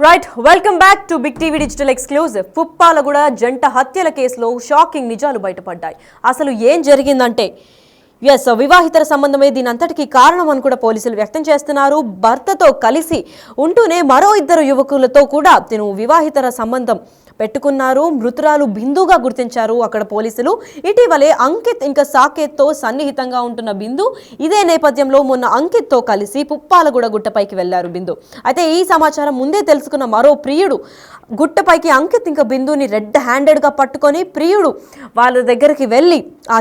Right welcome back to big TV digital exclusive. Puppalaguda జంట హత్యల కేసులో షాకింగ్ నిజాలు బయటపడ్డాయి. అసలు ఏం జరిగిందంటే వివాహితర సంబంధమే దీని అంతటికీ కారణం అని కూడా పోలీసులు వ్యక్తం చేస్తున్నారు. భర్తతో కలిసి ఉంటూనే మరో ఇద్దరు యువకులతో కూడా తిను వివాహితర సంబంధం పెట్టుకున్నారు. మృతురాలు బిందుగా గుర్తించారు అక్కడ పోలీసులు. ఇటీవలే అంకిత్ ఇంకా సాకేత్తో సన్నిహితంగా ఉంటున్న బిందు ఇదే నేపథ్యంలో మొన్న అంకిత్తో కలిసి పుప్పాలగూడ గుట్టపైకి వెళ్లారు బిందు. అయితే ఈ సమాచారం ముందే తెలుసుకున్న మరో ప్రియుడు గుట్టపైకి అంకిత్ ఇంకా బిందుని రెడ్ హ్యాండెడ్గా పట్టుకొని ప్రియుడు వాళ్ళ దగ్గరికి వెళ్ళి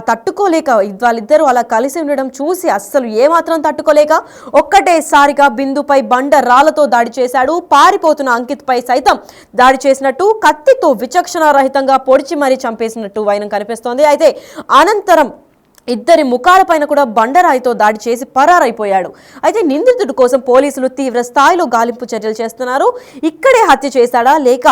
తట్టుకోలేక వాళ్ళిద్దరూ అలా కలిసి ఉండడం చూసి అస్సలు ఏమాత్రం తట్టుకోలేక ఒక్కటేసారిగా బిందుపై బండ రాళ్లతో దాడి చేశాడు. పారిపోతున్న అంకిత్ పై సైతం దాడి చేసినట్టు కత్తితో విచక్షణారహితంగా పొడిచి మరీ చంపేసినట్టు వైనం కనిపిస్తోంది. అయితే అనంతరం ఇద్దరి ముఖాలపైన కూడా బండరాయితో దాడి చేసి పరారైపోయాడు. అయితే నిందితుడి కోసం పోలీసులు తీవ్ర స్థాయిలో గాలింపు చర్యలు చేస్తున్నారు. ఇక్కడే హత్య చేశాడా లేక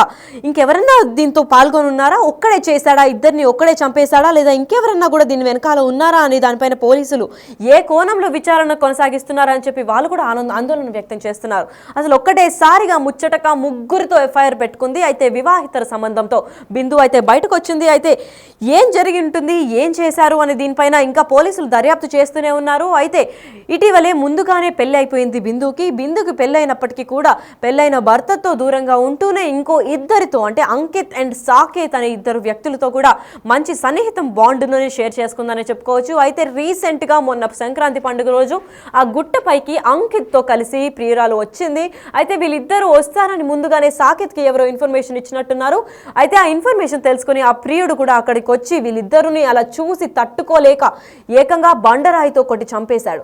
ఇంకెవరన్నా దీంతో పాల్గొనున్నారా, ఒక్కడే చేశాడా, ఇద్దరిని ఒక్కడే చంపేశాడా లేదా ఇంకెవరన్నా కూడా దీని వెనకాల ఉన్నారా అని దానిపైన పోలీసులు ఏ కోణంలో విచారణ కొనసాగిస్తున్నారా అని చెప్పి వాళ్ళు కూడా ఆందోళన వ్యక్తం చేస్తున్నారు. అసలు ఒక్కటేసారిగా ముచ్చటక ముగ్గురితో ఎఫ్ఐఆర్ పెట్టుకుంది. అయితే వివాహితర సంబంధంతో బిందు అయితే బయటకు వచ్చింది. అయితే ఏం జరిగి ఉంటుంది, ఏం చేశారు అని దీనిపైన ఇంకా పోలీసులు దర్యాప్తు చేస్తూనే ఉన్నారు. అయితే ఇటీవలే ముందుగానే పెళ్లి అయిపోయింది బిందుకి పెళ్ళైనప్పటికీ కూడా పెళ్ళైన భర్తతో దూరంగా ఉంటూనే ఇంకో ఇద్దరితో అంటే అంకిత్ అండ్ సాకేత్ అనే ఇద్దరు వ్యక్తులతో కూడా మంచి సన్నిహితం బాండ్ను షేర్ చేసుకుందని చెప్పుకోవచ్చు. అయితే రీసెంట్గా మొన్న సంక్రాంతి పండుగ రోజు ఆ గుట్టపైకి అంకిత్తో కలిసి ప్రియురాలు వచ్చింది. అయితే వీళ్ళిద్దరూ వస్తారని ముందుగానే సాకేత్కి ఎవరో ఇన్ఫర్మేషన్ ఇచ్చినట్టున్నారు. అయితే ఆ ఇన్ఫర్మేషన్ తెలుసుకుని ఆ ప్రియుడు కూడా అక్కడికి వచ్చి వీళ్ళిద్దరిని అలా చూసి తట్టుకోలేక ఏకంగా బండరాయితో కొట్టి చంపేశాడు.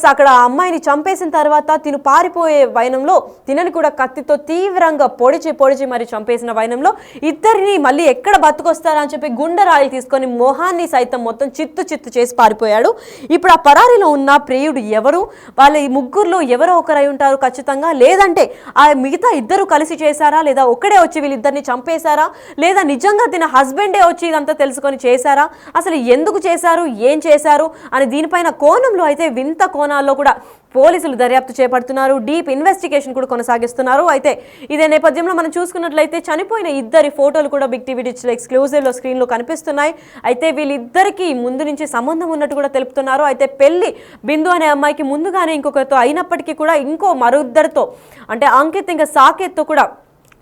అక్కడ ఆ అమ్మాయిని చంపేసిన తర్వాత తిను పారిపోయే వైనంలో తినని కూడా కత్తితో తీవ్రంగా పొడిచి మరి చంపేసిన వైనంలో ఇద్దరిని మళ్ళీ ఎక్కడ బతుకొస్తారా అని చెప్పి గుండెరాయిలు తీసుకొని మొహాన్ని సైతం మొత్తం చిత్తు చేసి పారిపోయాడు. ఇప్పుడు ఆ పరారీలో ఉన్న ప్రియుడు ఎవరు, వాళ్ళ ఈ ముగ్గురులో ఎవరో ఒకరై ఉంటారు ఖచ్చితంగా. లేదంటే ఆ మిగతా ఇద్దరు కలిసి చేశారా లేదా ఒక్కడే వచ్చి వీళ్ళిద్దరిని చంపేశారా లేదా నిజంగా తిన హస్బెండే వచ్చి ఇదంతా తెలుసుకొని చేశారా, అసలు ఎందుకు చేశారు, ఏం చేశారు అని దీనిపైన కోణంలో అయితే వింత కోణాల్లో కూడా పోలీసులు దర్యాప్తు చేపడుతున్నారు. డీప్ ఇన్వెస్టిగేషన్ కూడా కొనసాగిస్తున్నారు. అయితే ఇదే నేపథ్యంలో మనం చూసుకున్నట్లయితే చనిపోయిన ఇద్దరి ఫోటోలు కూడా బిగ్ టీవీ డిజిటల్ ఎక్స్క్లూజివ్లో స్క్రీన్లో కనిపిస్తున్నాయి. అయితే వీళ్ళిద్దరికీ ముందు నుంచి సంబంధం ఉన్నట్టు కూడా తెలుపుతున్నారు. అయితే పెళ్లి బిందు అనే అమ్మాయికి ముందుగానే ఇంకొకరితో అయినప్పటికీ కూడా మరో ఇద్దరితో అంటే అంకిత్ ఇంకా సాకేత్తో కూడా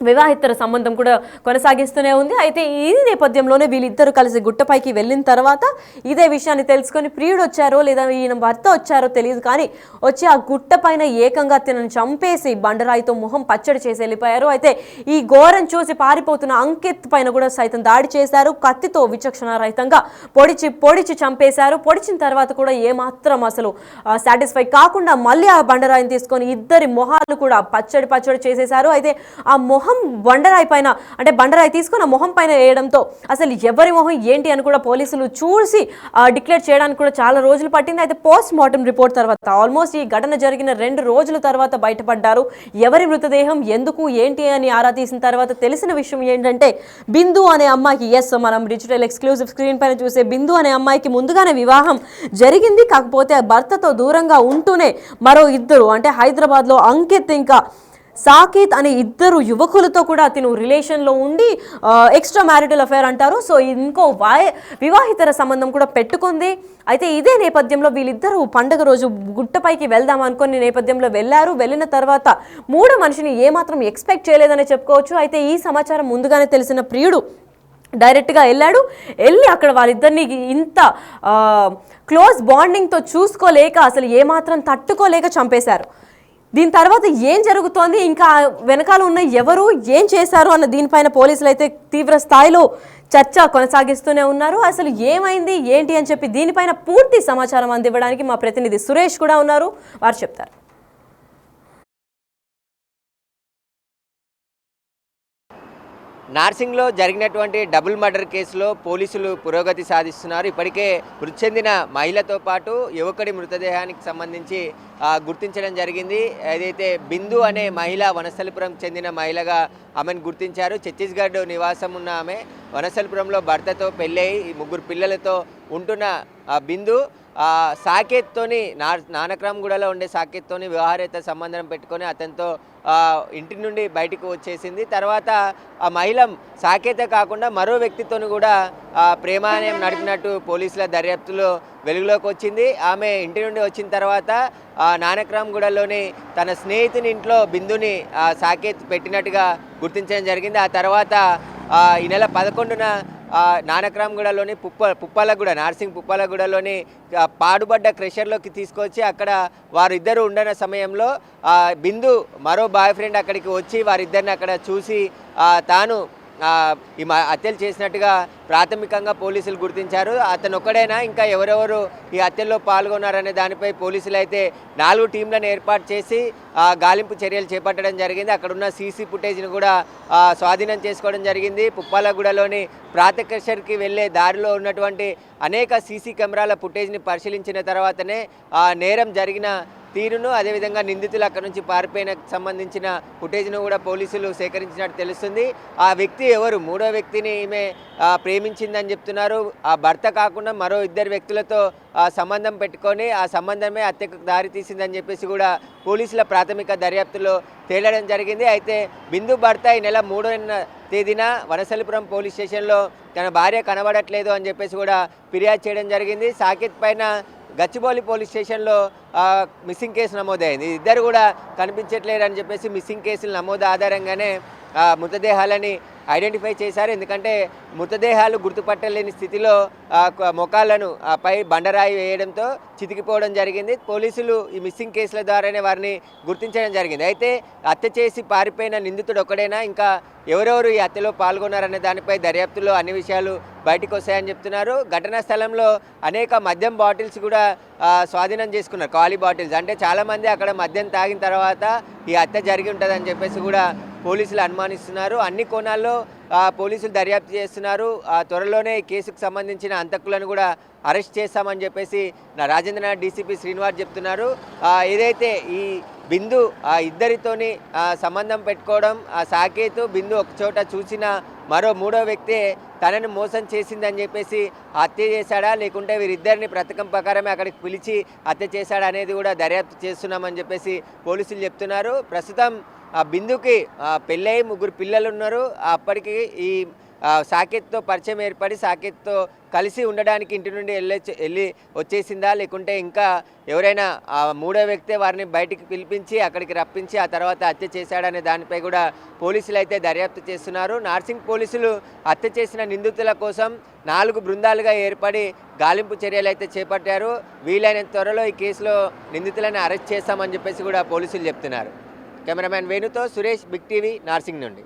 వివాహితర సంబంధం కూడా కొనసాగిస్తూనే ఉంది. అయితే ఈ నేపథ్యంలోనే వీళ్ళిద్దరూ కలిసి గుట్టపైకి వెళ్ళిన తర్వాత ఇదే విషయాన్ని తెలుసుకొని ప్రియుడు వచ్చారో లేదా ఈయన భర్త వచ్చారో తెలియదు కానీ వచ్చి ఆ గుట్ట పైన ఏకంగా తినని చంపేసి బండరాయితో మొహం పచ్చడి చేసి వెళ్ళిపోయారు. అయితే ఈ ఘోరం చూసి పారిపోతున్న అంకిత్ పైన కూడా సైతం దాడి చేశారు. కత్తితో విచక్షణారహితంగా పొడిచి చంపేశారు. పొడిచిన తర్వాత కూడా ఏమాత్రం అసలు సాటిస్ఫై కాకుండా మళ్ళీ ఆ బండరాయిని తీసుకొని ఇద్దరి మొహాలు కూడా పచ్చడి చేసేశారు. అయితే ఆ మొహం బండరాయి పైన అంటే బండరాయి తీసుకుని ఆ మొహం పైన వేయడంతో అసలు ఎవరి మొహం ఏంటి అని కూడా పోలీసులు చూసి డిక్లేర్ చేయడానికి కూడా చాలా రోజులు పట్టింది. అయితే పోస్ట్ మార్టం రిపోర్ట్ తర్వాత ఆల్మోస్ట్ ఈ ఘటన జరిగిన 2 రోజుల తర్వాత బయటపడ్డారు ఎవరి మృతదేహం ఎందుకు ఏంటి అని ఆరా తీసిన తర్వాత తెలిసిన విషయం ఏంటంటే బిందు అనే అమ్మాయికి మనం డిజిటల్ ఎక్స్క్లూజివ్ స్క్రీన్ పైన చూసే బిందు అనే అమ్మాయికి ముందుగానే వివాహం జరిగింది. కాకపోతే భర్తతో దూరంగా ఉంటూనే మరో ఇద్దరు అంటే హైదరాబాద్లో అంకిత్ ఇంకా సాకేత్ అనే ఇద్దరు యువకులతో కూడా తిను రిలేషన్లో ఉండి ఎక్స్ట్రా మ్యారిటల్ అఫైర్ అంటారు. సో ఇంకో వివాహితర సంబంధం కూడా పెట్టుకుంది. అయితే ఇదే నేపథ్యంలో వీళ్ళిద్దరూ పండుగ రోజు గుట్టపైకి వెళ్దాం అనుకునే నేపథ్యంలో వెళ్ళిన తర్వాత మూడో మనిషిని ఏమాత్రం ఎక్స్పెక్ట్ చేయలేదని చెప్పుకోవచ్చు. అయితే ఈ సమాచారం ముందుగానే తెలిసిన ప్రియుడు డైరెక్ట్గా వెళ్ళి అక్కడ వాళ్ళిద్దరిని ఇంత క్లోజ్ బాండింగ్తో చూసుకోలేక అసలు ఏమాత్రం తట్టుకోలేక చంపేశారు. దీని తర్వాత ఏం జరుగుతోంది, ఇంకా వెనకాల ఉన్న ఎవరు ఏం చేశారు అన్న దీనిపైన పోలీసులు అయితే తీవ్ర స్థాయిలో చర్చ కొనసాగిస్తూనే ఉన్నారు. అసలు ఏమైంది ఏంటి అని చెప్పి దీనిపైన పూర్తి సమాచారం అందివ్వడానికి మా ప్రతినిధి సురేష్ కూడా ఉన్నారు, వారు చెప్తారు. నార్సింగ్లో జరిగినటువంటి డబుల్ మర్డర్ కేసులో పోలీసులు పురోగతి సాధిస్తున్నారు. ఇప్పటికే మృతి చెందిన మహిళతో పాటు యువకుడి మృతదేహానికి సంబంధించి గుర్తించడం జరిగింది. ఏదైతే బిందు అనే మహిళ వనస్థలిపురం చెందిన మహిళగా ఆమెను గుర్తించారు. ఛత్తీస్గఢ్ నివాసం ఉన్న ఆమె వనస్థలిపురంలో భర్తతో పెళ్ళై 3 పిల్లలతో ఉంటున్న బిందు సాకేత్తోని నానక్రామ్గూడలో ఉండే సాకేత్తోని వివాహరేత సంబంధం పెట్టుకొని అతనితో ఇంటి నుండి బయటకు వచ్చేసింది. తర్వాత ఆ మహిళ సాకేత కాకుండా మరో వ్యక్తితోని కూడా ప్రేమాయణం నడిపినట్టు పోలీసుల దర్యాప్తులో వెలుగులోకి వచ్చింది. ఆమె ఇంటి నుండి వచ్చిన తర్వాత నానక్రామ్గూడలోని తన స్నేహితుని ఇంట్లో బిందుని సాకేత్ పెట్టినట్టుగా గుర్తించడం జరిగింది. ఆ తర్వాత ఈ నెల 11న నానక్రామ్గూడలోని పుప్పాలగూడ నార్సింగ్ పుప్పాలగూడలోని పాడుబడ్డ క్రెషర్లోకి తీసుకొచ్చి అక్కడ వారిద్దరూ ఉండన సమయంలో బిందు మరో బాయ్ ఫ్రెండ్ అక్కడికి వచ్చి వారిద్దరిని అక్కడ చూసి తాను ఈ హత్యలు చేసినట్టుగా ప్రాథమికంగా పోలీసులు గుర్తించారు. అతను ఒక్కడైనా ఇంకా ఎవరెవరు ఈ హత్యల్లో పాల్గొన్నారనే దానిపై పోలీసులు అయితే 4 టీంలను ఏర్పాటు చేసి గాలింపు చర్యలు చేపట్టడం జరిగింది. అక్కడ ఉన్న సీసీ ఫుటేజ్ను కూడా స్వాధీనం చేసుకోవడం జరిగింది. పుప్పాలగూడలోని ప్రాతకర్షర్కి వెళ్ళే దారిలో ఉన్నటువంటి అనేక సీసీ కెమెరాల ఫుటేజ్ని పరిశీలించిన తర్వాతనే నేరం జరిగిన తీరును అదేవిధంగా నిందితులు అక్కడ నుంచి పారిపోయిన సంబంధించిన ఫుటేజ్ను కూడా పోలీసులు సేకరించినట్టు తెలుస్తుంది. ఆ వ్యక్తి ఎవరు, మూడో వ్యక్తిని ఈమె ప్రేమించిందని చెప్తున్నారు. ఆ భర్త కాకుండా మరో 2 వ్యక్తులతో సంబంధం పెట్టుకొని ఆ సంబంధమే హత్యకు దారి తీసిందని చెప్పేసి కూడా పోలీసుల ప్రాథమిక దర్యాప్తులో తేలడం జరిగింది. అయితే బిందు భర్త ఈ నెల 3వ తేదీన వనసలిపురం పోలీస్ స్టేషన్లో తన భార్య కనబడట్లేదు అని చెప్పేసి కూడా ఫిర్యాదు చేయడం జరిగింది. సాకేత్ పైన గచ్చిబౌలి పోలీస్ స్టేషన్లో మిస్సింగ్ కేసు నమోదైంది. ఇద్దరు కూడా కనిపించట్లేరని చెప్పేసి మిస్సింగ్ కేసుల నమోదు ఆధారంగానే మృతదేహాలని ఐడెంటిఫై చేశారు. ఎందుకంటే మృతదేహాలు గుర్తుపట్టలేని స్థితిలో మొఖాలను పై బండరాయి వేయడంతో చితికిపోవడం జరిగింది. పోలీసులు ఈ మిస్సింగ్ కేసుల ద్వారానే వారిని గుర్తించడం జరిగింది. అయితే హత్య చేసి పారిపోయిన నిందితుడు ఒక్కడైనా ఇంకా ఎవరెవరు ఈ హత్యలో పాల్గొన్నారనే దానిపై దర్యాప్తులో అన్ని విషయాలు బయటకు వస్తాయని చెప్తున్నారు. ఘటనా స్థలంలో అనేక మద్యం బాటిల్స్ కూడా స్వాధీనం చేసుకున్నారు, ఖాళీ బాటిల్స్. అంటే చాలామంది అక్కడ మద్యం తాగిన తర్వాత ఈ హత్య జరిగి ఉంటుందని చెప్పేసి కూడా పోలీసులు అనుమానిస్తున్నారు. అన్ని కోణాల్లో పోలీసులు దర్యాప్తు చేస్తున్నారు. త్వరలోనే ఈ కేసుకు సంబంధించిన హంతకులను కూడా అరెస్ట్ చేస్తామని చెప్పేసి రాజేంద్రనగర్ డీసీపీ శ్రీనివాస్ చెప్తున్నారు. ఏదైతే ఈ బిందు ఇద్దరితోని సంబంధం పెట్టుకోవడం, సాకేతు బిందు ఒక చోట చూసిన మరో 3వ వ్యక్తి తనని మోసం చేసిందని చెప్పేసి హత్య చేశాడా లేకుంటే వీరిద్దరిని పథకం ప్రకారమే అక్కడికి పిలిచి హత్య చేశాడా అనేది కూడా దర్యాప్తు చేస్తున్నామని చెప్పేసి పోలీసులు చెప్తున్నారు. ప్రస్తుతం బిందుకి పెళ్ళై 3 పిల్లలు ఉన్నారు. అప్పటికి ఈ సాకేత్తో పరిచయం ఏర్పడి సాకేత్తో కలిసి ఉండడానికి ఇంటి నుండి వెళ్ళి వచ్చేసిందా లేకుంటే ఇంకా ఎవరైనా 3వ వ్యక్తి వారిని బయటికి పిలిపించి అక్కడికి రప్పించి ఆ తర్వాత హత్య చేశాడనే దానిపై కూడా పోలీసులు అయితే దర్యాప్తు చేస్తున్నారు. నార్సింగ్ పోలీసులు హత్య చేసిన నిందితుల కోసం 4 బృందాలుగా ఏర్పడి గాలింపు చర్యలు అయితే చేపట్టారు. వీలైనంత త్వరలో ఈ కేసులో నిందితులను అరెస్ట్ చేస్తామని చెప్పేసి కూడా పోలీసులు చెప్తున్నారు. కెమెరామ్యాన్ వేణుతో సురేష్, బిగ్ టీవీ, నార్సింగ్ నుండి.